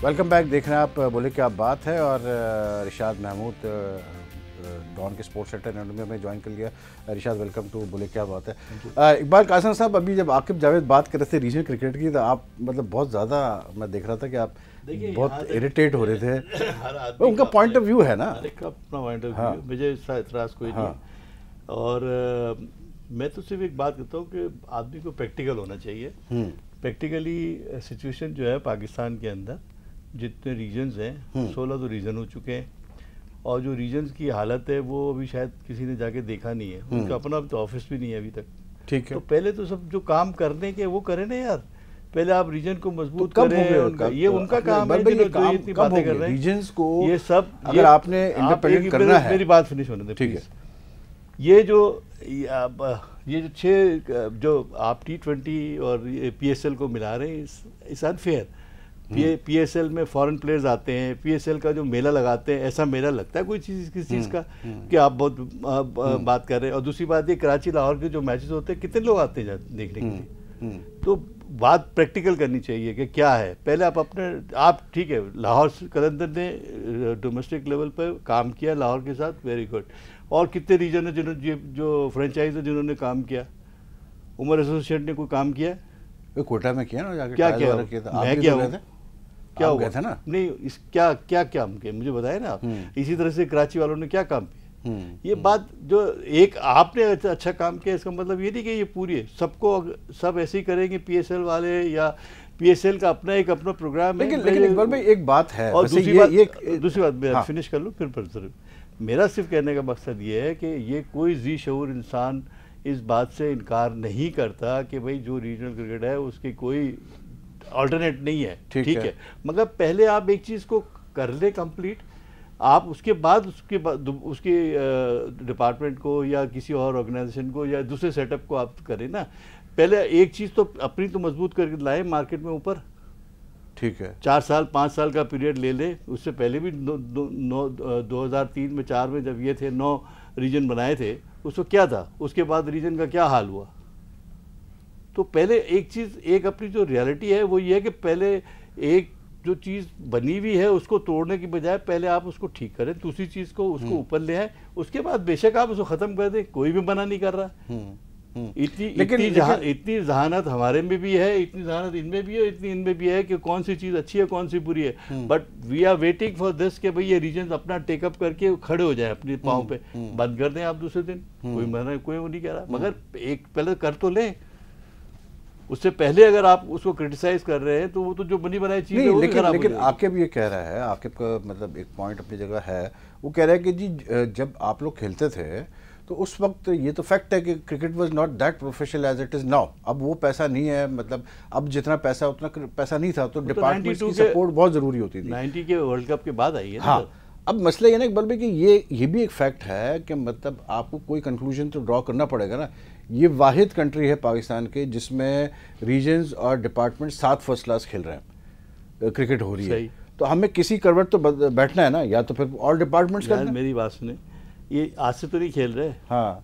Welcome back. دیکھ رہے ہیں آپ بولے کیا بات ہے, اور رشاد محمود ڈان کے اسپورٹس سینٹر نے ہمیں جوائن کر لیا. رشاد ویلکم ٹو بولے کیا بات ہے. اقبال قاسم صاحب, ابھی جب عاقب جاوید بات کر رہے تھے ریجنل کرکٹ کی, تو آپ مطلب بہت زیادہ میں دیکھ رہا تھا کہ آپ بہت اریٹیٹ ہو رہے تھے. ان کا پوائنٹ آف ویو ہے نا, اپنا پوائنٹ آف ویو, مجھے اس کا اعتراض کوئی نہیں. اور میں تو صرف ایک بات کہتا ہوں کہ آدمی کو پریکٹیکل ہونا چاہیے. پریکٹیکلی سچویشن جو ہے پاکستان کے اندر جتنے ریجنز ہیں 16 تو ریجن ہو چکے ہیں, اور جو ریجنز کی حالت ہے وہ ابھی شاید کسی نے جا کے دیکھا نہیں ہے. ان کا اپنا تو آفس بھی نہیں ہے ابھی تک. ٹھیک ہے, تو پہلے تو سب جو کام کرنے کے وہ کریں نا یار. پہلے آپ ریجن کو مضبوط کریں, یہ ان کا کام ہے جو اتنی باتیں کر رہے ہیں. ریجنز کو یہ سب اگر آپ نے انڈیپینڈنٹ کرنا ہے, میری بات فنش ہونے دیں پلیز. یہ جو 6 جو آپ T20 اور پی ایس ایل کو ملا رہے ہیں, اس انفیئر. پی ایس ایل میں فورن پلیئرز آتے ہیں, پی ایس ایل کا جو میلہ لگاتے ہیں, ایسا میلہ لگتا ہے کوئی چیز کسی چیز کا کہ آپ بہت بات کر رہے ہیں. اور دوسری بات یہ کراچی لاہور کے جو میچز ہوتے ہیں کتنے لوگ آتے ہیں دیکھنے کے لیے. تو بات پریکٹیکل کرنی چاہیے کہ کیا ہے. پہلے آپ ٹھیک ہے, لاہور قلندر نے ڈومیسٹک لیول پہ کام کیا لاہور کے ساتھ, ویری گڈ. اور کتنے ریجن ہیں جو فرینچائز ہیں جنہوں نے کام کیا. عمر ایسوسیٹ نے کوئی کام کیا, کوئٹہ میں کیا نا, کیا کیا میں گیا ہوں, کیا ہوا تھا نا, نہیں کیا کام کیا مجھے بتائے نا آپ. اسی طرح سے کراچی والوں نے کیا کام کیا. یہ بات جو ایک آپ نے اچھا کام کیا, اس کا مطلب یہ نہیں کہ یہ پوری ہے سب کو سب ایسے ہی کریں گے پی ایس ایل والے, یا پی ایس ایل کا اپنا پروگرام ہے. لیکن اقبال بھائی ایک بات ہے, اور دوسری بات میں فنش کر لوں پھر. میرا صرف کہنے کا مقصد یہ ہے کہ یہ کوئی ذی شعور انسان اس بات سے انکار نہیں کرتا کہ بھئی جو ریجنل کرکٹ ہے اس کی کوئی آلٹرنیٹ نہیں ہے. ٹھیک ہے, مگر پہلے آپ ایک چیز کو کر لیں کمپلیٹ, آپ اس کے بعد اس کے ڈپارٹمنٹ کو یا کسی اور آرگنائزیشن کو یا دوسرے سیٹ اپ کو آپ کریں نا. پہلے ایک چیز تو اپنی تو مضبوط کر کے لائیں مارکیٹ میں اوپر. ٹھیک ہے, 4 سال 5 سال کا پیریڈ لے لیں. اس سے پہلے بھی 2003 میں 4 میں جب یہ تھے 9 ریجن بنائے تھے, اس کو کیا تھا, اس کے بعد ریجن کا کیا حال ہوا. تو پہلے ایک اپنی جو ریالٹی ہے وہ یہ ہے کہ پہلے ایک جو چیز بنی ہوئی ہے اس کو توڑنے کی بجائے پہلے آپ اس کو ٹھیک کریں, دوسری چیز کو اس کو اوپر لے آئیں. اس کے بعد بے شک آپ اس کو ختم کر دیں, کوئی بھی منع نہیں کر رہا. اتنی ذہانت ہمارے میں بھی ہے, اتنی ذہانت ان میں بھی ہے, اتنی ان میں بھی ہے کہ کون سی چیز اچھی ہے کون سی بری ہے. But we are waiting for this کہ بھئی یہ ریجنز اپنا ٹیک اپ کر کے کھڑے ہو جائیں اپنے پاؤں پہ. بند کر دیں آپ دوسرے دن, کوئی منع کوئی وہ نہیں کہہ رہا, مگر ایک پہلے کر تو لیں. اس سے پہلے اگر آپ اس کو کرٹیسائز کر رہے ہیں تو وہ تو جو بنی بنائی چیز ہے وہ خراب ہو جائے گی. لیکن عاقب یہ کہہ رہا ہے, عاقب کا مطلب ایک پوائنٹ اپنی جگہ ہے, وہ کہہ رہا ہے کہ جی جب آپ لوگ کھیلتے تھے تو اس وقت یہ تو فیکٹ ہے کہ cricket was not that professional as it is now. اب وہ پیسہ نہیں ہے, مطلب اب جتنا پیسہ اتنا پیسہ نہیں تھا, تو ڈپارٹمنٹ کی سپورٹ بہت ضروری ہوتی تھی. 90 کے ورلڈ کپ کے بعد آئی ہے. ہاں, اب مسئلہ یہ نا اقبال بھائی کہ یہ بھی ایک فیکٹ ہے کہ مطلب آپ کو کوئی کنکلوژن تو ڈرا کرنا پڑے گا نا. یہ واحد کنٹری ہے پاکستان کے جس میں ریجنز اور ڈپارٹمنٹ ساتھ فرسٹ کلاس کھیل رہے ہیں, کرکٹ ہو رہی ہے. تو ہمیں کسی کروٹ تو بیٹھنا ہے نا, یا تو پھر اور ڈپارٹمنٹس کرنا ہے. میری بات سنیں, یہ آج سے تو نہیں کھیل رہے. ہاں,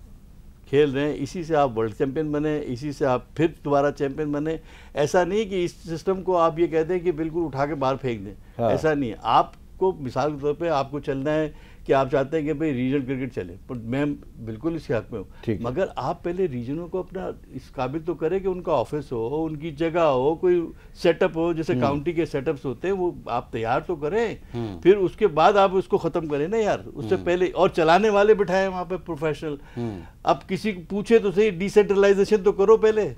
کھیل رہے ہیں, اسی سے آپ ورلڈ چیمپئن بنے, اسی سے آپ پھر دوبارہ چیمپئن بنے. ایسا نہیں کہ اس سسٹم کو آپ یہ کہہ دیں کہ بالکل اٹھا کے باہر پھینک دیں, ایسا نہیں ہے. آپ کو مثال کے طور پہ آپ کو چلنا ہے کہ آپ چاہتے ہیں کہ بھئی ریجنل کرکٹ چلے, پر میں بالکل اس کے حق میں ہوں, مگر آپ پہلے ریجنوں کو اپنا اس قابل تو کریں کہ ان کا آفس ہو, ان کی جگہ ہو, کوئی سیٹ اپ ہو, جیسے کاؤنٹی کے سیٹ اپس ہوتے ہیں وہ آپ تیار تو کریں, پھر اس کے بعد آپ اس کو ختم کریں نا یار. اس سے پہلے اور چلانے والے بٹھائیں وہاں پہ پروفیشنل. اب کسی کو پوچھے تو صحیح, ڈی سینٹرلائزیشن تو کرو پہلے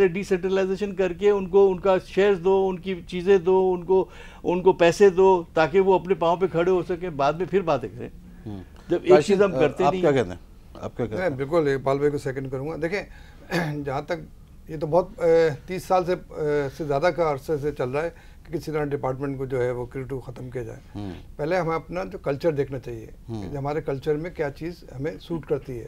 ڈی سینٹرلائزیشن کر کے ان کو ان کا شیئرز دو, ان کی چیزیں دو, ان کو پیسے دو, تاکہ وہ اپنے پاؤں پہ کھڑے ہو سکیں. بعد میں پھر باتیں کریں. جب ایک چیز ہم کرتے نہیں. آپ کیا کہتے ہیں, آپ کیا کہتے ہیں؟ بالکل اقبال بھائی کو سیکنڈ کروں گا. دیکھیں جہاں تک یہ تو بہت 30 سال سے زیادہ کا عرصے سے چل رہا ہے کہ کسی طرح ڈپارٹمنٹ کو جو ہے وہ کرکٹ کو ختم کیا جائے. پہلے ہمیں اپنا جو کلچر دیکھنا چاہیے کہ ہمارے کلچر میں کیا چیز ہمیں سوٹ کرتی ہے.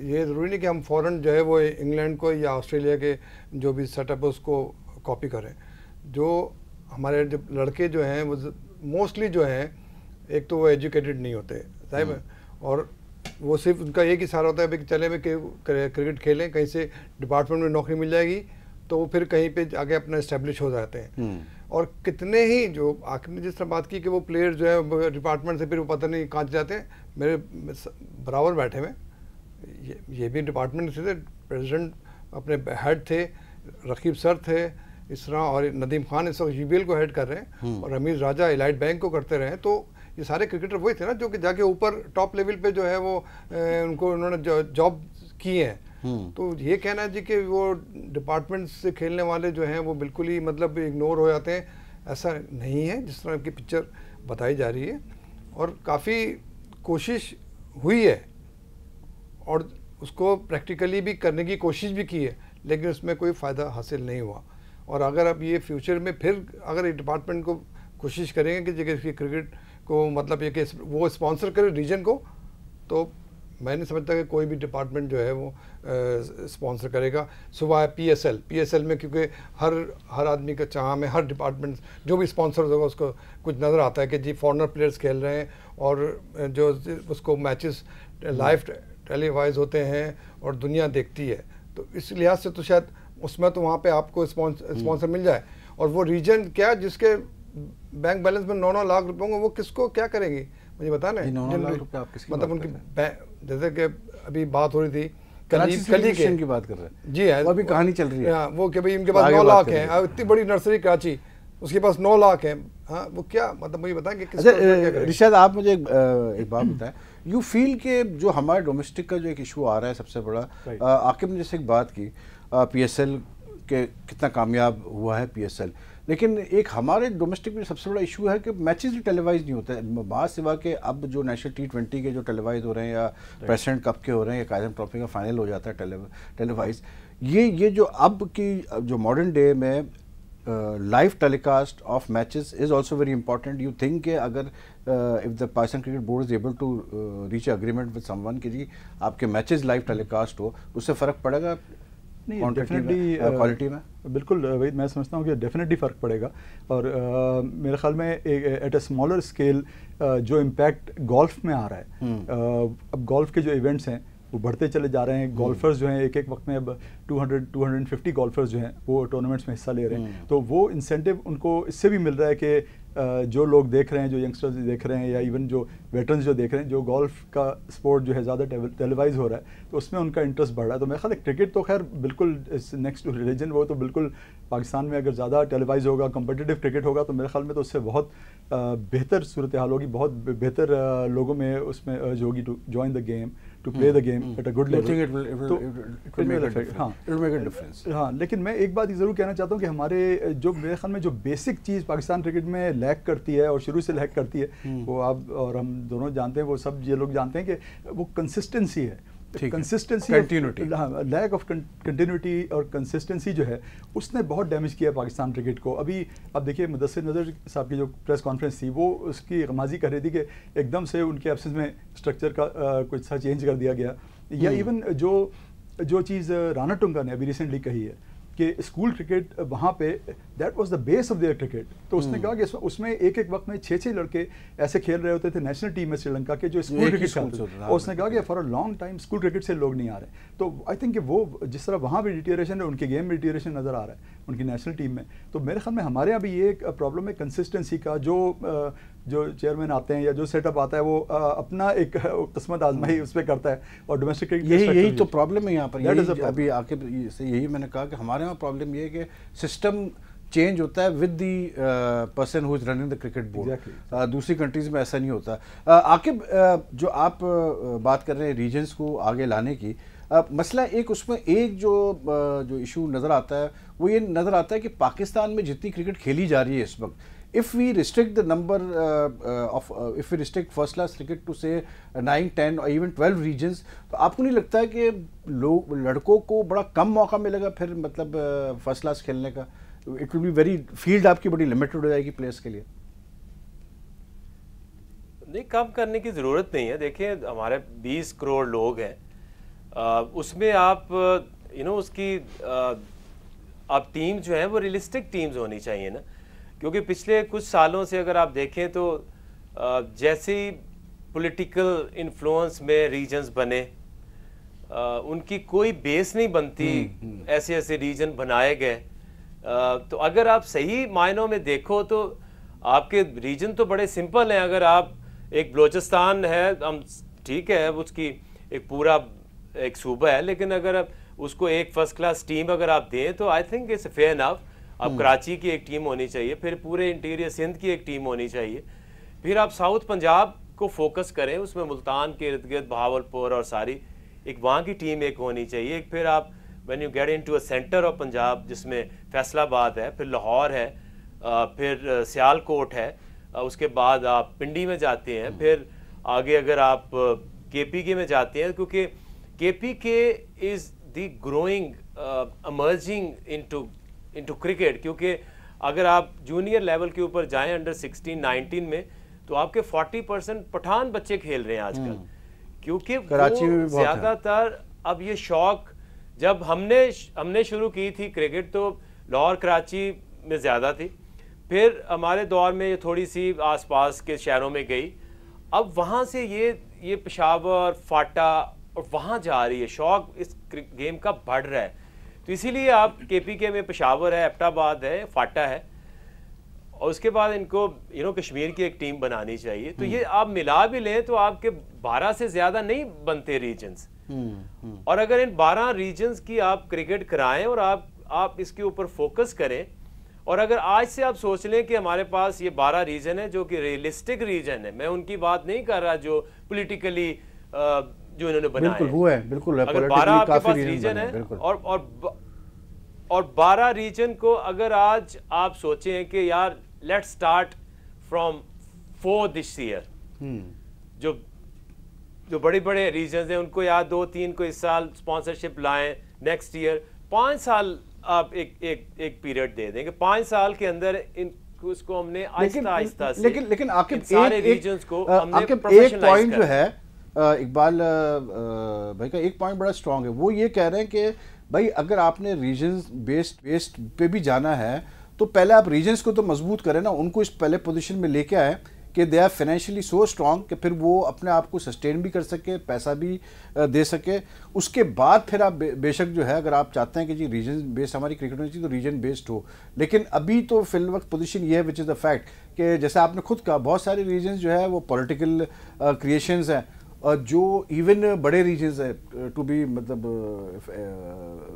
یہ ضروری نہیں کہ ہم فوراً جو ہے وہ انگلینڈ کو یا آسٹریلیا کے جو بھی سیٹ اپ ہے اس کو کاپی کریں. جو ہمارے جو لڑکے جو ہیں وہ موسٹلی جو ہیں, ایک تو وہ ایجوکیٹڈ نہیں ہوتے صاحب, اور وہ صرف ان کا ایک ہی سہارا ہوتا ہے کہ چلے میں کرکٹ کھیلیں, کہیں سے ڈپارٹمنٹ میں نوکری مل جائے گی تو وہ پھر کہیں پہ آگے اپنا اسٹیبلش ہو جاتے ہیں. اور کتنے ہی جو آخر نے جس طرح بات کی کہ وہ پلیئر جو ہے ڈپارٹمنٹ سے پھر وہ پتہ نہیں کہاں جاتے ہیں، میرے برابر بیٹھے ہوئے یہ بھی ڈپارٹمنٹ سے تھے، پریزیڈنٹ اپنے ہیڈ تھے، رقیب سر تھے اس طرح، اور ندیم خان اس وقت UBL کو ہیڈ کر رہے ہیں، اور رمیز راجہ الائٹ بینک کو کرتے رہے. تو یہ سارے کرکٹر وہی تھے نا جو کہ جا کے اوپر ٹاپ لیول پہ جو ہے وہ انہوں نے جاب کی ہیں. تو یہ کہنا ہے جی کہ وہ ڈپارٹمنٹ سے کھیلنے والے جو ہیں وہ بالکل ہی مطلب اگنور ہو جاتے ہیں، ایسا نہیں ہے جس طرح کی پکچر بتائی جا رہی ہے. اور کافی کوشش ہوئی ہے اور اس کو پریکٹیکلی بھی کرنے کی کوشش بھی کی ہے، لیکن اس میں کوئی فائدہ حاصل نہیں ہوا. اور اگر اب یہ فیوچر میں پھر اگر یہ ڈپارٹمنٹ کو کوشش کریں گے کہ جگہ اس کی کرکٹ کو مطلب یہ کہ وہ اسپانسر کرے ریجن کو، تو میں نہیں سمجھتا کہ کوئی بھی ڈپارٹمنٹ جو ہے وہ اسپانسر کرے گا سوائے PSL میں، کیونکہ ہر آدمی کا چاہاں میں ہر ڈپارٹمنٹ جو بھی اسپانسر ہوگا اس کو کچھ نظر آتا ہے کہ جی فارنر پلیئرز کھیل رہے ہیں اور جو اس کو میچز لائیو ٹیلی وائز ہوتے ہیں اور دنیا دیکھتی ہے. تو اس لحاظ سے تو شاید اس میں تو وہاں پہ آپ کو اسپانسر مل جائے. اور وہ ریجن کیا جس کے بینک بیلنس میں 9 لاکھ روپے ہوں گے، وہ کس کو کیا کریں گے مجھے بتانا ہے. مطلب ان کی جیسے کہ ابھی بات ہو رہی تھی کلی کی بات کر رہے ہیں جی ہے، وہ ابھی کہانی چل رہی ہے وہ کہ بھئی ان کے پاس 9 لاکھ ہیں، اتنی بڑی نرسری کراچی اس کے پاس 9 لاکھ ہیں. ہاں وہ کیا مطلب مجھے بتائیں کہ رشاد آپ مجھے ایک بات بتائیں، یو فیل کہ جو ہمارے ڈومیسٹک کا جو ایک ایشو آ رہا ہے سب سے بڑا، عاقب نے جیسے ایک بات کی PSL کے کتنا کامیاب ہوا ہے PSL، لیکن ایک ہمارے ڈومیسٹک میں سب سے بڑا ایشو ہے کہ میچز بھی ٹیلی وائز نہیں ہوتے ہیں، بعض سوا کہ اب جو نیشنل T20 کے جو ٹیلی وائز ہو رہے ہیں یا پریسیڈنٹ کپ کے ہو رہے ہیں یا قائدم ٹرافی کا فائنل ہو جاتا ہے ٹیلی وائز. یہ جو اب کی جو ماڈرن ڈے میں live telecast of matches is also very important. You think کہ اگر if the Pakistan cricket board is able to reach agreement with some one کہ جی آپ کے میچز لائیو ٹیلی کاسٹ ہو، اس سے فرق پڑے گا کوالٹی میں؟ بالکل وحید، میں سمجھتا ہوں کہ ڈیفینیٹلی فرق پڑے گا. اور میرے خیال میں ایٹ اے اسمالر اسکیل جو امپیکٹ گولف میں آ رہا ہے، اب گولف کے جو ایونٹس ہیں وہ بڑھتے چلے جا رہے ہیں. گولفرز جو ہیں ایک وقت میں اب 250 گولفرز جو ہیں وہ ٹورنامنٹس میں حصہ لے رہے ہیں. تو وہ انسینٹیو ان کو اس سے بھی مل رہا ہے کہ جو لوگ دیکھ رہے ہیں، جو ینگسٹرز دیکھ رہے ہیں یا ایون جو ویٹرنز جو دیکھ رہے ہیں، جو گولف کا اسپورٹ جو ہے زیادہ ٹیلی وائز ہو رہا ہے تو اس میں ان کا انٹرسٹ بڑھ رہا ہے. تو میرے خیال ہے کرکٹ تو خیر بالکل نیکسٹ ٹو ریلیجن، وہ تو بالکل پاکستان میں اگر زیادہ ٹیلی وائز ہوگا، کمپٹیٹیو کرکٹ ہوگا تو میرے خیال میں تو اس سے بہت بہتر صورتحال ہوگی، بہت بہتر لوگوں میں اس میں ارج ہوگی to join the game, to play the game at a good level. ہاں لیکن میں ایک بات یہ ضرور کہنا چاہتا ہوں کہ ہمارے جو میرے خیال میں جو بیسک چیز پاکستان کرکٹ میں لیک کرتی ہے اور شروع سے لیک کرتی ہے، وہ آپ اور ہم دونوں جانتے ہیں، وہ سب یہ لوگ جانتے ہیں کہ وہ کنسسٹنسی ہے. کنسسٹنسی، لیک آف کنٹینیوٹی اور کنسسٹنسی جو ہے اس نے بہت ڈیمیج کیا پاکستان کرکٹ کو. ابھی اب دیکھیے مدثر نظر صاحب کی جو پریس کانفرنس تھی وہ اس کی غمازی کر رہی تھی کہ ایک دم سے ان کے ایبسنس میں اسٹرکچر کا کچھ سا چینج کر دیا گیا. یا ایون جو چیز رانا ٹنگا نے ابھی ریسنٹلی کہی ہے کہ اسکول کرکٹ وہاں پہ that was the base of their cricket. تو اس نے کہا کہ اس میں ایک وقت میں 6 لڑکے ایسے کھیل رہے ہوتے تھے نیشنل ٹیم میں سری لنکا کے جو اسکول کرکٹ کھیلتے تھے، اور اس نے کہا کہ for a long time school cricket سے لوگ نہیں آ رہے. تو آئی تھنک کہ وہ جس طرح وہاں بھی ڈیٹیریشن ہے، ان کے گیم میں ڈیٹیریشن نظر آ رہا ہے ان کی نیشنل ٹیم میں. تو میرے خیال میں ہمارے یہاں بھی یہ ایک پرابلم ہے کنسسٹنسی کا. جو چیئرمین آتے ہیں یا جو سیٹ اپ آتا ہے وہ اپنا ایک قسمت آزمائی اس پہ کرتا ہے. اور ڈومیسٹک کرکٹ یہی تو پرابلم ہے یہاں پر. ابھی عاقب سے یہی میں نے کہا کہ ہمارے یہاں پرابلم یہ ہے کہ سسٹم چینج ہوتا ہے with the person who is running the cricket board. دوسری کنٹریز میں ایسا نہیں ہوتا. عاقب جو آپ بات کر رہے ہیں ریجنس کو آگے لانے کی، مسئلہ ایک اس میں ایک جو ایشو نظر آتا ہے وہ یہ نظر آتا ہے کہ پاکستان میں جتنی کرکٹ کھیلی جا رہی ہے اس وقت، if we restrict the number if we restrict first class cricket to say 9, 10 or even 12 regions، تو آپ کو نہیں لگتا ہے کہ لڑکوں کو بڑا کم موقع ملے گا پھر مطلب فرسٹ کلاس کھیلنے کا؟ It will be very field آپ کی بڑی لمیٹڈ ہو جائے گی پلیئرس کے لیے. نہیں، کم کرنے کی ضرورت نہیں ہے. دیکھیں ہمارے 20 کروڑ لوگ ہیں، اس میں آپ اس کی آپ ٹیم جو ہے وہ ریئلسٹک ٹیمز ہونی چاہیے نا. کیونکہ پچھلے کچھ سالوں سے اگر آپ دیکھیں تو جیسے ہی پولیٹیکل انفلوئنس میں ریجنز بنے، ان کی کوئی بیس نہیں بنتی. ایسے ریجن بنائے گئے تو اگر آپ صحیح معنوں میں دیکھو تو آپ کے ریجن تو بڑے سمپل ہیں. اگر آپ ایک بلوچستان ہے, ہم ٹھیک ہے اس کی ایک پورا ایک صوبہ ہے, لیکن اگر آپ اس کو ایک فرسٹ کلاس ٹیم اگر آپ دیں تو I think it's fair enough. اب کراچی کی ایک ٹیم ہونی چاہیے, پھر پورے انٹیریئر سندھ کی ایک ٹیم ہونی چاہیے, پھر آپ ساؤتھ پنجاب کو فوکس کریں, اس میں ملتان کے ارد گرد بہاولپور اور ساری ایک وہاں کی ٹیم ایک ہونی چاہیے. ایک پھر آپ when you get into a centre of Punjab جس میں فیصل آباد ہے, پھر لاہور ہے, پھر سیال کوٹ ہے, اس کے بعد آپ پنڈی میں جاتے ہیں, پھر آگے اگر آپ کے پی کے میں جاتے ہیں, کیونکہ کے پی کے از دی گروئنگ امرجنگ انٹو کرکٹ. کیونکہ اگر آپ جونیئر لیول کے اوپر جائیں انڈر 16-19 میں تو آپ کے 40% پٹھان بچے کھیل رہے ہیں آج کل, کیونکہ وہ زیادہ تر اب یہ شوق جب ہم نے شروع کی تھی کرکٹ تو لاہور کراچی میں زیادہ تھی, پھر ہمارے دور میں یہ تھوڑی سی آس پاس کے شہروں میں گئی, اب وہاں سے یہ پشاور فاٹا اور وہاں جا رہی ہے, شوق اس گیم کا بڑھ رہا ہے. تو اسی لیے آپ کے پی کے میں پشاور ہے, ایبٹ آباد ہے, فاٹا ہے, اور اس کے بعد ان کو کشمیر کی ایک ٹیم بنانی چاہیے. تو یہ آپ ملا بھی لیں تو آپ کے 12 سے زیادہ نہیں بنتے ریجنز, اور اگر ان 12 ریجنز کی آپ کرکٹ کرائیں اور آپ اس کے اوپر فوکس کریں, اور اگر آج سے آپ سوچ لیں کہ ہمارے پاس یہ 12 ریجن ہے جو کہ ریئلسٹک ریجن ہے, میں ان کی بات نہیں کر رہا جو پولیٹیکلی جو انہوں نے بنایا ہے, وہ ہے بالکل, اگر 12 آپ کے پاس ریجن ہے اور 12 ریجن کو اگر آج آپ سوچیں کہ یار let start from 4 this year, جو بڑے بڑے ریجنز ہیں ان کو یا 2-3 کو اس سال اسپانسرشپ لائیں, نیکسٹ ایئر 5 سال آپ ایک پیریڈ دے دیں کہ 5 سال کے اندر اس کو ہم نے آہستہ آہستہ سے لیکن عاقب سارے ریجنز کو ہم نے ایک پروفیشنلائز پوائنٹ کر جو ہے اقبال بھائی کا ایک پوائنٹ بڑا اسٹرانگ ہے, وہ یہ کہہ رہے ہیں کہ بھائی اگر آپ نے ریجنز بیسڈ پہ بھی جانا ہے تو پہلے آپ ریجنز کو تو مضبوط کریں نا, ان کو اس پہلے پوزیشن میں لے کے آئیں کہ they are financially so strong کہ پھر وہ اپنے آپ کو سسٹین بھی کر سکے, پیسہ بھی دے سکے. اس کے بعد پھر آپ بے شک جو ہے اگر آپ چاہتے ہیں کہ جی ریجن بیسڈ ہماری کرکٹ ہونی چاہیے تو ریجن بیسڈ ہو, لیکن ابھی تو فی الوقت پوزیشن یہ ہے وچ از دا فیکٹ کہ جیسے آپ نے خود کہا بہت سارے ریجنز جو ہے وہ پولیٹیکل کریشنز ہیں, جو ایون بڑے ریجنز ہیں ٹو بی مطلب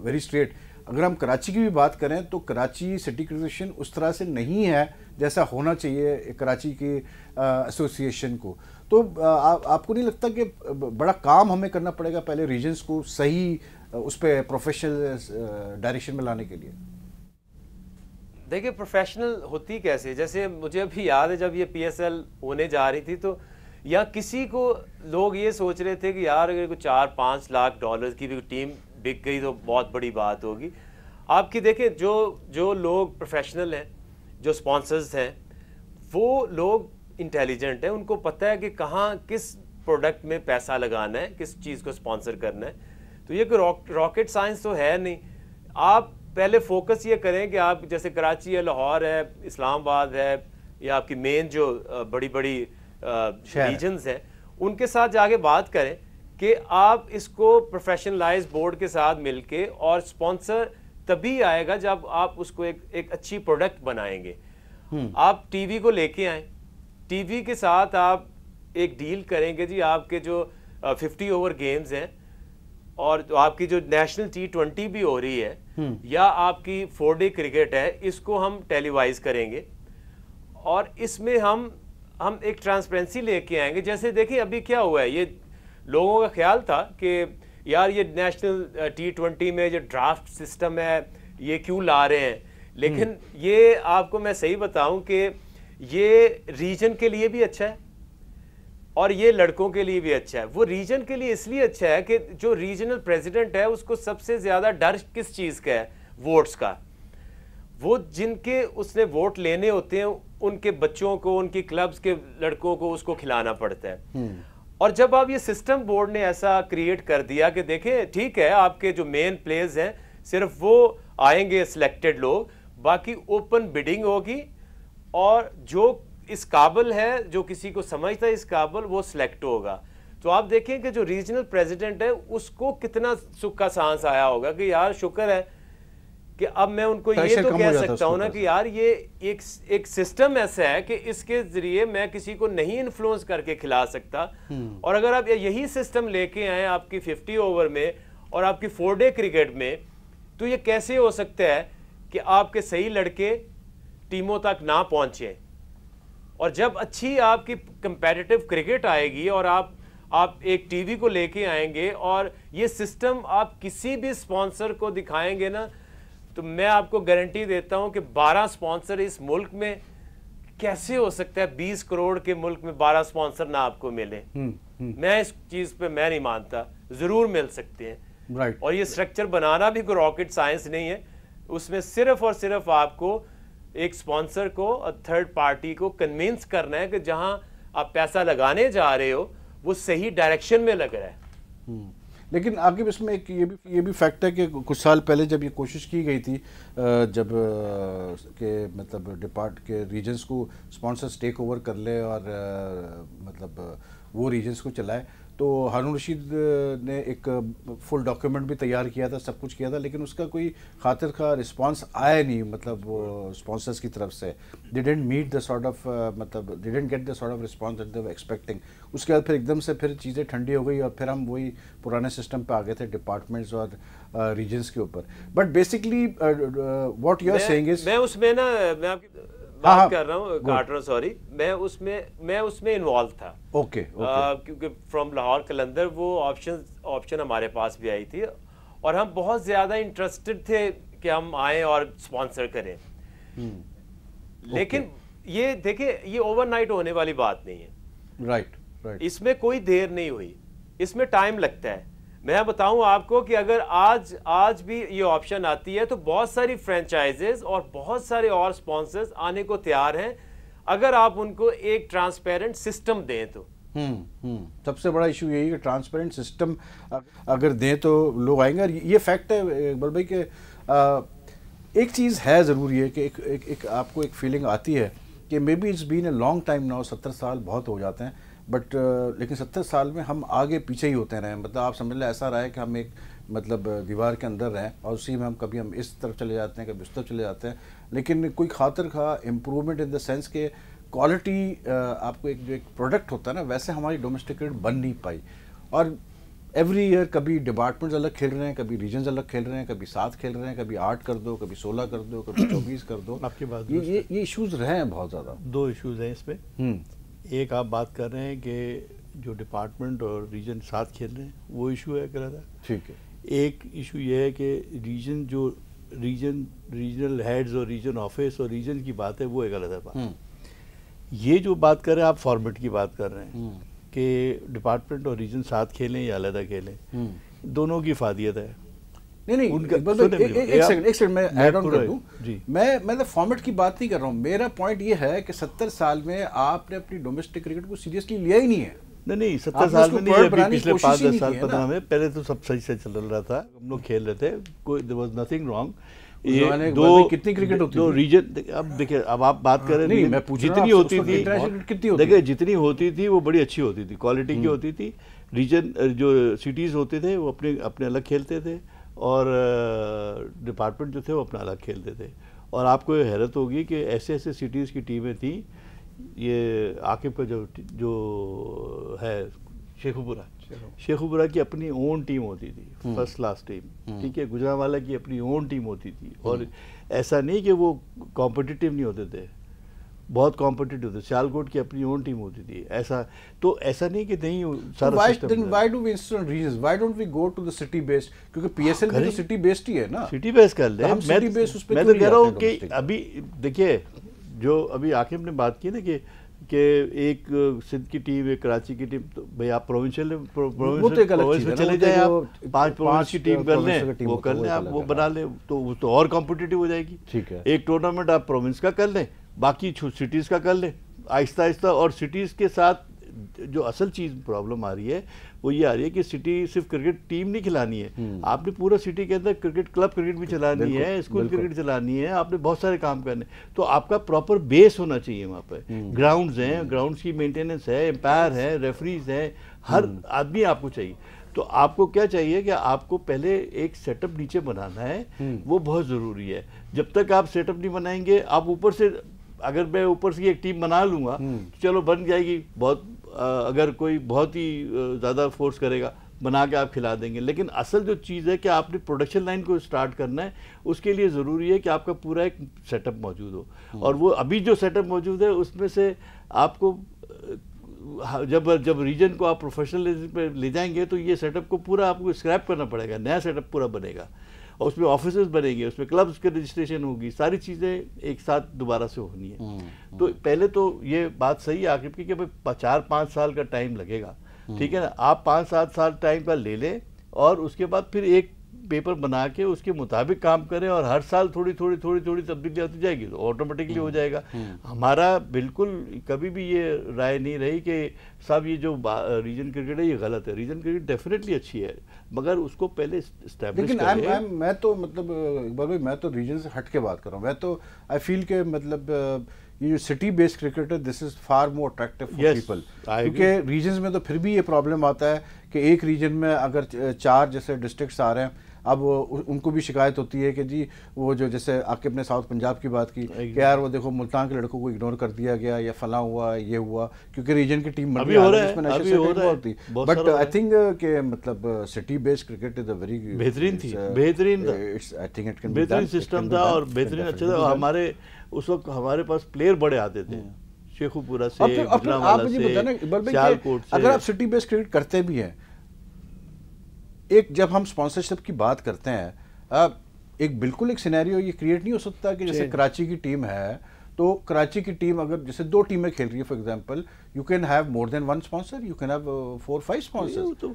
ویری اسٹریٹ. اگر ہم کراچی کی بھی بات کریں تو کراچی سٹی کرکٹ اس طرح سے نہیں ہے جیسا ہونا چاہیے کراچی کی ایسوسی ایشن کو. تو آپ کو نہیں لگتا کہ بڑا کام ہمیں کرنا پڑے گا پہلے ریجنز کو صحیح اس پہ پروفیشنل ڈائریکشن میں لانے کے لیے؟ دیکھیں پروفیشنل ہوتی کیسے, جیسے مجھے ابھی یاد ہے جب یہ پی ایس ایل ہونے جا رہی تھی تو یا کسی کو لوگ یہ سوچ رہے تھے کہ یار اگر کوئی 4-5 لاکھ ڈالر کی بھی ٹیم بک گئی تو بہت بڑی بات ہوگی. آپ کی دیکھیں جو لوگ پروفیشنل ہیں, جو سپانسرز ہیں, وہ لوگ انٹیلیجنٹ ہیں, ان کو پتہ ہے کہ کہاں کس پروڈکٹ میں پیسہ لگانا ہے, کس چیز کو سپانسر کرنا ہے. تو یہ کوئی راکٹ سائنس تو ہے نہیں. آپ پہلے فوکس یہ کریں کہ آپ جیسے کراچی ہے, لاہور ہے, اسلام آباد ہے, یا آپ کی مین جو بڑی بڑی ریجنز ہیں ان کے ساتھ جا کے بات کریں کہ آپ اس کو پروفیشنلائز بورڈ کے ساتھ مل کے, اور سپانسر تبھی آئے گا جب آپ اس کو ایک اچھی پروڈکٹ بنائیں گے. آپ ٹی وی کو لے کے آئیں, ٹی وی کے ساتھ آپ ایک ڈیل کریں گے جی آپ کے جو 50 اوور گیمز ہیں اور آپ کی جو نیشنل T20 بھی ہو رہی ہے یا آپ کی 4 ڈے کرکٹ ہے, اس کو ہم ٹیلی وائز کریں گے اور اس میں ہم ایک ٹرانسپیرنسی لے کے آئیں گے. جیسے دیکھیں ابھی کیا ہوا ہے, یہ لوگوں کا خیال تھا کہ یار یہ نیشنل T20 میں جو ڈرافٹ سسٹم ہے یہ کیوں لا رہے ہیں, لیکن یہ آپ کو میں صحیح بتاؤں کہ یہ ریجن کے لیے بھی اچھا ہے اور یہ لڑکوں کے لیے بھی اچھا ہے. وہ ریجن کے لیے اس لیے اچھا ہے کہ جو ریجنل پریزیڈنٹ ہے اس کو سب سے زیادہ ڈر کس چیز کا ہے, ووٹس کا. وہ جن کے اس نے ووٹ لینے ہوتے ہیں ان کے بچوں کو, ان کی کلبز کے لڑکوں کو اس کو کھلانا پڑتا ہے. اور جب آپ یہ سسٹم بورڈ نے ایسا کریٹ کر دیا کہ دیکھیں ٹھیک ہے آپ کے جو مین پلیئرز ہیں صرف وہ آئیں گے سلیکٹڈ لوگ, باقی اوپن بیڈنگ ہوگی اور جو اس قابل ہے, جو کسی کو سمجھتا ہے اس قابل, وہ سلیکٹ ہوگا. تو آپ دیکھیں کہ جو ریجنل پریزیڈنٹ ہے اس کو کتنا سکھ کا سانس آیا ہوگا کہ یار شکر ہے کہ اب میں ان کو یہ تو کہہ سکتا ہوں نا کہ یار یہ ایک سسٹم ایسا ہے کہ اس کے ذریعے میں کسی کو نہیں انفلوئنس کر کے کھلا سکتا. اور اگر آپ یہی سسٹم لے کے آئیں آپ کی 50 اوور میں اور آپ کی 4 ڈے کرکٹ میں, تو یہ کیسے ہو سکتا ہے کہ آپ کے صحیح لڑکے ٹیموں تک نہ پہنچیں؟ اور جب اچھی آپ کی کمپیٹیٹو کرکٹ آئے گی اور آپ ایک ٹی وی کو لے کے آئیں گے اور یہ سسٹم آپ کسی بھی سپانسر کو دکھائیں گے نا, تو میں آپ کو گارنٹی دیتا ہوں کہ 12 سپانسر اس ملک میں کیسے ہو سکتا ہے 20 کروڑ کے ملک میں 12 سپانسر نہ آپ کو ملے. میں اس چیز پہ میں نہیں مانتا, ضرور مل سکتے ہیں. اور یہ سٹرکچر بنانا بھی کوئی راکٹ سائنس نہیں ہے, اس میں صرف اور صرف آپ کو ایک سپانسر کو اور تھرڈ پارٹی کو کنونس کرنا ہے کہ جہاں آپ پیسہ لگانے جا رہے ہو وہ صحیح ڈائریکشن میں لگ رہا ہے. لیکن عاقب اس میں ایک یہ بھی فیکٹ ہے کہ کچھ سال پہلے جب یہ کوشش کی گئی تھی جب کہ مطلب ڈپارٹ کے ریجنس کو سپانسرز ٹیک اوور کر لے اور مطلب وہ ریجنس کو چلائے, تو ہارون رشید نے ایک فل ڈاکیومنٹ بھی تیار کیا تھا, سب کچھ کیا تھا, لیکن اس کا کوئی خاطر کا رسپانس آیا نہیں مطلب وہ سپانسرز کی طرف سے. They didn't meet the sort of مطلب they didn't get the sort of response that they were expecting. اس کے بعد پھر ایک دم سے پھر چیزیں ٹھنڈی ہو گئی اور پھر ہم وہی پرانے سسٹم پہ آ گئے تھے ڈپارٹمنٹس اور ریجنس کے اوپر. But basically what you are seeing is, میں اس میں نا میں آپ کی بات کر رہا ہوں کارٹر, سوری, میں اس میں انوالو تھا. اوکے, کیونکہ فرام لاہور قلندر وہ آپشن ہمارے پاس بھی آئی تھی اور ہم بہت زیادہ انٹرسٹڈ تھے کہ ہم آئیں اور سپانسر کریں. لیکن یہ دیکھیں یہ اوور نائٹ ہونے والی بات نہیں ہے. رائٹ, اس میں کوئی دیر نہیں ہوئی, اس میں ٹائم لگتا ہے. میں بتاؤں آپ کو کہ اگر آج بھی یہ آپشن آتی ہے تو بہت ساری فرینچائزز اور بہت سارے اور سپانسرز آنے کو تیار ہیں اگر آپ ان کو ایک ٹرانسپیرنٹ سسٹم دیں تو. سب سے بڑا ایشو یہی ہے کہ ٹرانسپیرنٹ سسٹم اگر دیں تو لوگ آئیں گے. اور یہ فیکٹ ہے اقبال بھائی کہ ایک چیز ہے ضروری ہے کہ ایک آپ کو ایک فیلنگ آتی ہے کہ maybe it's been a long time now, 70 سال بہت ہو جاتے ہیں, بٹ لیکن 70 سال میں ہم آگے پیچھے ہی ہوتے رہے. مطلب آپ سمجھ لیں ایسا رہا ہے کہ ہم ایک مطلب دیوار کے اندر رہیں اور اسی میں ہم اس طرف چلے جاتے ہیں, کبھی اس طرف چلے جاتے ہیں, لیکن کوئی خاطر خواہ امپرومنٹ ان دا سینس کہ کوالٹی آپ کو ایک جو ایک پروڈکٹ ہوتا ہے نا ویسے ہماری ڈومیسٹک کرکٹ بن نہیں پائی. اور ایوری ایئر کبھی ڈپارٹمنٹس الگ کھیل رہے ہیں, کبھی ریجنز الگ کھیل رہے ہیں, کبھی 7 کھیل رہے ہیں, کبھی 8 کر دو, کبھی 16 کر دو, کبھی 24 کر دو. آپ کی بات یہ ایشوز رہے ہیں بہت زیادہ. 2 ایشوز ہیں اس پہ. ایک آپ بات کر رہے ہیں کہ جو ڈپارٹمنٹ اور ریجن ساتھ کھیل رہے ہیں وہ ایشو ہے غلط ہے. ٹھیک ہے. ایک ایشو یہ ہے کہ ریجنل ہیڈز اور ریجن آفس اور ریجن کی بات ہے وہ ایک غلط ہے بات. یہ جو بات کر رہے ہیں آپ فارمیٹ کی بات کر رہے ہیں کہ ڈپارٹمنٹ اور ریجن ساتھ کھیلیں یا علیحدہ کھیلیں, دونوں کی افادیت ہے. ایک سیکنڈ میں ایڈ آن کر دوں. میں فارمیٹ کی بات نہیں کر رہا ہوں, میرا پوائنٹ یہ ہے کہ 70 سال میں آپ نے اپنی ڈومیسٹک کرکٹ کو سیریسلی لیا ہی نہیں ہے. نہیں 70 سال میں نہیں, ابھی پچھلے 5-10 سال 15 میں پہلے تو سب صحیح سے چل رہا تھا, ہم لوگ کھیل رہے تھے, کوئی there was nothing wrong. کتنی کرکٹ ہوتی دو ریجن, اب دیکھیں اب آپ بات کر رہے ہیں جتنی ہوتی تھی, دیکھیں جتنی ہوتی تھی وہ بڑی اچھی ہوتی تھی, کوالٹی کی ہوتی تھی. ریجن جو سٹیز ہوتے تھے وہ اپنے الگ کھیلتے تھے اور ڈپارٹمنٹ جو تھے وہ اپنا الگ کھیلتے تھے. اور آپ کو یہ حیرت ہوگی کہ ایسے سٹیز کی ٹیمیں تھیں. یہ عاقب کا جو ہے شیخوپورہ کی اپنی اون ٹیم ہوتی تھی, فرسٹ کلاس ٹیم, ٹھیک ہے. گجرانوالہ کی اپنی اون ٹیم ہوتی تھی, اور ایسا نہیں کہ وہ کمپٹیٹیو نہیں ہوتے تھے, بہت کمپٹیٹیو تھے. سیالکوٹ کی اپنی اون ٹیم ہوتی تھی. ایسا نہیں کہ نہیں سارا system. Why do we insist on regions? Why don't we go to the city based? کیونکہ پی ایس ایل بھی تو سٹی بیسڈ ہی ہے نا. سٹی بیس کر لیں. میں تو کہہ رہا ہوں کہ ابھی دیکھیے جو ابھی عاقب نے بات کی نا کہ ایک سندھ کی ٹیم, ایک کراچی کی ٹیم, تو بھائی آپ پروونشل میں چلے جائیں, آپ 5 پروونس کی ٹیم کر لیں, وہ کر لیں, آپ وہ بنا لیں, تو اور کمپٹیٹیو ہو جائے گی. ٹھیک ہے. ایک ٹورنامنٹ آپ پروونس کا کر لیں, باقی سٹیز کا کر لیں آہستہ آہستہ. اور سٹیز کے ساتھ جو اصل چیز پرابلم آ رہی ہے وہ یہ آ رہی ہے کہ سٹی صرف کرکٹ ٹیم نہیں کھلانی ہے, آپ نے پورا سٹی کے اندر کرکٹ کلب کرکٹ بھی چلانی ہے, اسکول کرکٹ چلانی ہے, آپ نے بہت سارے کام کرنے. تو آپ کا پراپر بیس ہونا چاہیے وہاں پہ. گراؤنڈز ہیں, گراؤنڈز کی مینٹیننس ہے, امپائر ہے, ریفریز ہیں, ہر آدمی آپ کو چاہیے. تو آپ کو کیا چاہیے کہ آپ کو پہلے ایک سیٹ اپ نیچے بنانا ہے, وہ بہت ضروری ہے. جب تک آپ سیٹ اپ نہیں بنائیں گے, آپ اوپر سے, اگر میں اوپر سے ایک ٹیم بنا لوں گا چلو بن جائے گی, بہت اگر کوئی بہت ہی زیادہ فورس کرے گا بنا کے آپ کھلا دیں گے. لیکن اصل جو چیز ہے کہ آپ نے پروڈکشن لائن کو اسٹارٹ کرنا ہے, اس کے لیے ضروری ہے کہ آپ کا پورا ایک سیٹ اپ موجود ہو. اور وہ ابھی جو سیٹ اپ موجود ہے اس میں سے آپ کو جب ریجن کو آپ پروفیشنلزم پہ لے جائیں گے تو یہ سیٹ اپ کو پورا آپ کو اسکریپ کرنا پڑے گا, نیا سیٹ اپ پورا بنے گا, اور اس میں آفیسز بنے گے, اس میں کلبز کے رجسٹریشن ہوگی, ساری چیزیں ایک ساتھ دوبارہ سے ہونی ہے. تو پہلے تو یہ بات صحیح ہے عاقب کی کہ 4-5 سال کا ٹائم لگے گا, ٹھیک ہے نا. آپ 5-7 سال ٹائم کا لے لیں اور اس کے بعد پھر ایک پیپر بنا کے اس کے مطابق کام کریں, اور ہر سال تھوڑی تبدیلی ہوتی جائے گی تو آٹومیٹکلی ہو جائے گا. ہمارا بالکل کبھی بھی یہ رائے نہیں رہی کہ صاحب یہ جو ریجن کرکٹ ہے یہ غلط ہے. ریجن کرکٹ ڈیفینیٹلی اچھی ہے, مگر اس کو پہلے اسٹیبلش کریں. لیکن میں تو مطلب اقبال بھائی میں تو ریجن سے ہٹ کے بات کر رہا ہوں. میں تو آئی فیل کہ مطلب یہ جو سٹی بیسڈ کرکٹ ہے this is far more attractive for people, کیونکہ ریجنز میں تو پھر بھی یہ پرابلم آتا ہے کہ ایک ریجن میں اگر 4 جیسے ڈسٹرکٹس آ رہے ہیں, اب ان کو بھی شکایت ہوتی ہے کہ جی وہ جو جیسے عاقب نے ساؤتھ پنجاب کی بات کی کہ یار وہ دیکھو ملتان کے لڑکوں کو اگنور کر دیا گیا یا فلاں ہوا یہ ہوا, کیونکہ ریجن کی ٹیم ابھی ہو رہا ہے. بٹ آئی تھنک کہ مطلب city based cricket is a very بہترین سسٹم تھا اور بہترین اچھا تھا. ہمارے اس وقت ہمارے پاس پلیئر بڑے آتے تھے, شیخو پورہ سے, آپ مجھے بتانا سیالکوٹ سے. اگر آپ سٹی بیسڈ کرکٹ کرتے بھی ہیں, ایک جب ہم اسپانسرشپ کی بات کرتے ہیں, ایک بالکل ایک سینیریو یہ کریٹ نہیں ہو سکتا کہ جیسے کراچی کی ٹیم ہے تو کراچی کی ٹیم اگر جیسے 2 ٹیمیں کھیل رہی ہیں for example, you can have more than 1 sponsor, you can have 4-5 sponsor.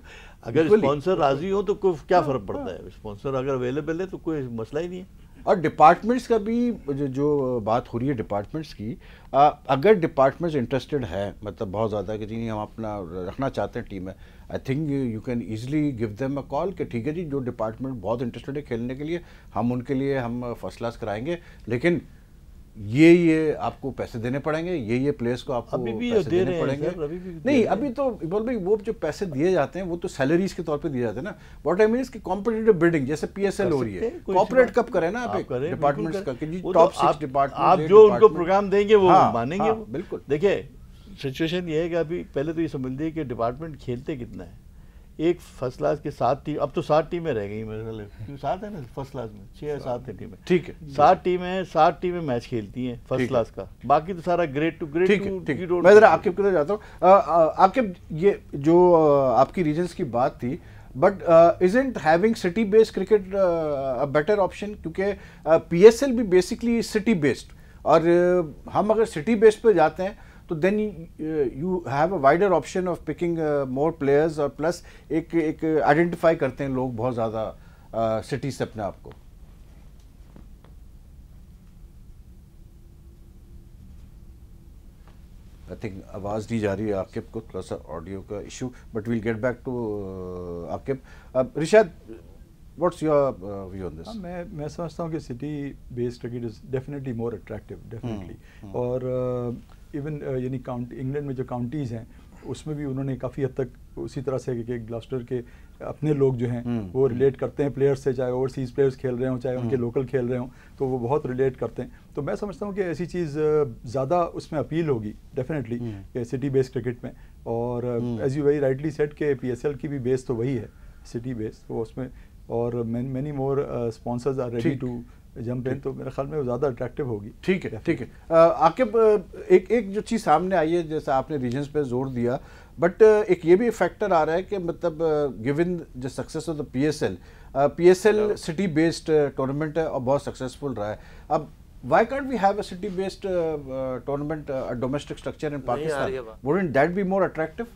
اگر اسپانسر راضی ہو تو کیا فرق پڑتا ہے, اسپانسر اگر اویلیبل ہے تو کوئی مسئلہ ہی نہیں ہے. اور ڈپارٹمنٹس کا بھی جو بات ہو رہی ہے ڈپارٹمنٹس کی, اگر ڈپارٹمنٹس انٹرسٹڈ ہے مطلب بہت زیادہ کہ جی ہم اپنا رکھنا چاہتے ہیں ٹیم میں, I think you can easily give them a call کہ ٹھیک ہے جی جو ڈپارٹمنٹ بہت انٹرسٹڈ ہے کھیلنے کے لیے ہم ان کے لیے ہم فرسٹ کلاس کرائیں گے, لیکن یہ آپ کو پیسے دینے پڑیں گے, یہ پلیئرس کو آپ کو پیسے دینے پڑیں گے. نہیں ابھی تو اقبال بھائی وہ جو پیسے دیے جاتے ہیں وہ تو سیلریز کے طور پہ دیے جاتے ہیں نا. واٹ آئی مین از کہ کمپٹیٹیو بڈنگ جیسے پی ایس ایل ہو رہی ہے, کارپوریٹ کپ کریں نا آپ ڈپارٹمنٹس کا کہ جی ٹاپ 6 ڈپارٹمنٹ آپ جو ان کو پروگرام دیں گے وہ مانیں گے. بالکل. دیکھیں سچویشن یہ ہے کہ ابھی پہلے تو یہ سمجھ لیجیے کہ ڈپارٹمنٹ کھیلتے کتنا ہے. ایک فرسٹ کلاس کے 7 ٹیم, اب تو 7 ٹیمیں رہ گئی میرے خیال میں, 7 ہے نا فرسٹ کلاس میں, 6-7 ٹیمیں, ٹھیک ہے 7 ٹیمیں میچ کھیلتی ہیں فرسٹ کلاس کا, باقی تو سارا گریڈ ٹو گریڈ. میں ذرا عاقب کی طرف جاتا ہوں. عاقب یہ جو آپ کی ریجنس کی بات تھی, but isn't having city based cricket a better option, کیونکہ پی ایس ایل بھی بیسکلی سٹی بیسڈ, اور ہم اگر سٹی بیسڈ پہ جاتے ہیں تو then you have a wider option of picking more players, اور پلس ایک آئیڈینٹیفائی کرتے ہیں لوگ بہت زیادہ سٹی سے اپنے آپ کو. آئی تھنک آواز دی جا رہی ہے عاقب کو, تھوڑا سا آڈیو کا issue, but we'll get back to Aqib. Rashad, what's your view on this? میں سمجھتا ہوں کہ city based cricket is definitely more attractive definitely. اور ایون یعنی انگلینڈ میں جو کاؤنٹیز ہیں اس میں بھی انہوں نے کافی حد تک اسی طرح سے کہ گلاسٹر کے اپنے لوگ جو ہیں وہ ریلیٹ کرتے ہیں پلیئرس سے, چاہے اوورسیز پلیئرس کھیل رہے ہوں چاہے ان کے لوکل کھیل رہے ہوں, تو وہ بہت ریلیٹ کرتے ہیں. تو میں سمجھتا ہوں کہ ایسی چیز زیادہ اس میں اپیل ہوگی ڈیفینیٹلی کہ سٹی بیسڈ کرکٹ میں. اور as you very rightly said کہ پی ایس ایل کی بھی بیس تو وہی ہے سٹی بیس, تو اس میں اور many more sponsors are ready to jump in, تو میرے خیال میں وہ زیادہ اٹریکٹیو ہوگی. ٹھیک ہے. عاقب ایک جو چیز سامنے آئی ہے جیسے آپ نے ریجنس پہ زور دیا, بٹ ایک یہ بھی فیکٹر آ رہا ہے کہ مطلب given the success of the P S L city based tournament ہے اور بہت سکسیزفل رہا ہے. اب why can't we have a city based tournament, a domestic structure in Pakistan? Wouldn't that be more attractive?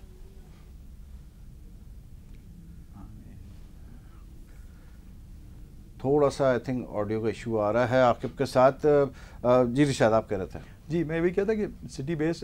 تھوڑا سا آئی تھنک آڈیو کا issue آ رہا ہے عاقب کے ساتھ. جی رشاد آپ کہہ رہے تھے. جی میں وہی کہتا کہ سٹی بیس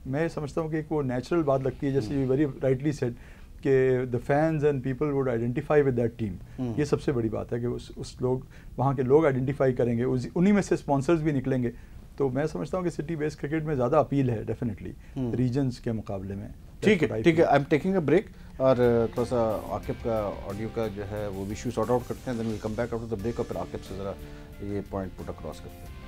میں سمجھتا ہوں کہ ایک وہ نیچرل بات لگتی ہے, جیسے ویری رائٹلی سیڈ کہ the fans and people would identify with that team. یہ سب سے بڑی بات ہے کہ اس لوگ وہاں کے لوگ آئیڈینٹیفائی کریں گے, انہی میں سے اسپانسرز بھی نکلیں گے. تو میں سمجھتا ہوں کہ سٹی بیس کرکٹ میں زیادہ اپیل ہے ڈیفینیٹلی ریجنس کے مقابلے میں. ٹھیک ہے, I am taking a break. اور تھوڑا سا عاقب کا آڈیو کا جو ہے وہ ایشو سارٹ آؤٹ کرتے ہیں, then we'll come back after the break, اور پھر عاقب سے ذرا یہ پوائنٹ پٹ اکراس کرتے ہیں.